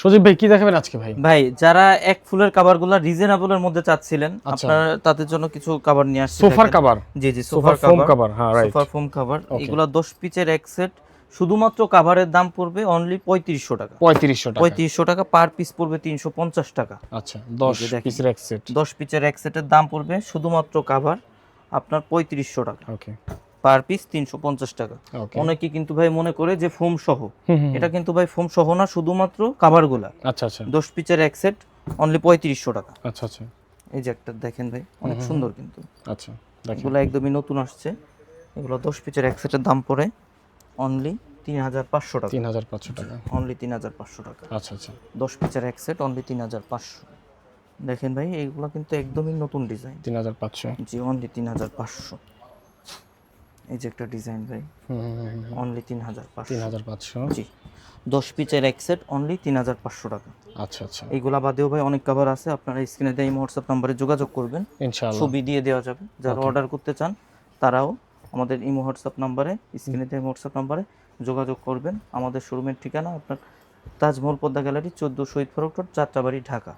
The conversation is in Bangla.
সজীব ভাই কি দেখাবেন আজকে ভাই? ভাই যারা এক ফুলের কভারগুলো রিজনেবলের মধ্যে চাচ্ছিলেন, আচ্ছা। আপনারা তাদের জন্য কিছু কভার নিয়ে আসছি। সোফার দেখেন। কভার। জি জি, সোফার সোফার ফোম কভার। কভার, হ্যাঁ রাইট। সোফার ফোম কভার, ওকে। এগুলা 10 পিসের এক সেট। শুধুমাত্র কভারের দাম পড়বে অনলি 3500 টাকা। 3500 টাকা। 3500 টাকা, পার পিস পড়বে 350 টাকা। আচ্ছা, এই 10 যে দেখেন, পিসের এক সেট। 10 পিসের এক সেটের দাম পড়বে শুধুমাত্র কভার আপনার 3500 টাকা, ওকে পার পিস 350 টাকা। ওকে। অনেকে কিন্তু ভাই মনে করে যে ফোম সহ, হুম হুম। এটা কিন্তু ভাই ফোম সহ না, শুধুমাত্র কভারগুলা। আচ্ছা আচ্ছা 10 পিসের এক সেট অনলি 3500 টাকা। আচ্ছা আচ্ছা এই যে একটা দেখেন ভাই, অনেক সুন্দর কিন্তু। আচ্ছা। দেখেন এগুলো একদমই নতুন আসছে। এগুলো 10 পিসের এক সেটের দাম পড়ে অনলি 3500 টাকা। 3500 টাকা। অনলি 3500 টাকা। আচ্ছা আচ্ছা 10 পিসের এক সেট অনলি 3500। দেখেন ভাই, এইগুলো কিন্তু একদমই নতুন ডিজাইন। 3500। জি, অনলি 3500। এই যে একটা ডিজাইন ভাই, অনলি 3500। 3500। জি, 10 পিসের এক সেট অনলি 3500 টাকা। আচ্ছা আচ্ছা এইগুলা বাদেও ভাই অনেক কভার আছে, আপনারা স্ক্রিনে দেওয়া এই হোয়াটসঅ্যাপ নাম্বারে যোগাযোগ করবেন, ইনশাআল্লাহ। ছবি দিয়ে দেওয়া যাবে। যারা অর্ডার করতে চান তারাও আমাদের ইমো হোয়াটসঅ্যাপ নাম্বারে, স্ক্রিনে দেওয়া হোয়াটসঅ্যাপ নাম্বারে যোগাযোগ করবেন। আমাদের শোরুমের ঠিকানা আপনার তাজমহল পদ্মা গ্যালারি, 14 শহীদ ফারুক রোড, যাত্রাবাড়ি, ঢাকা।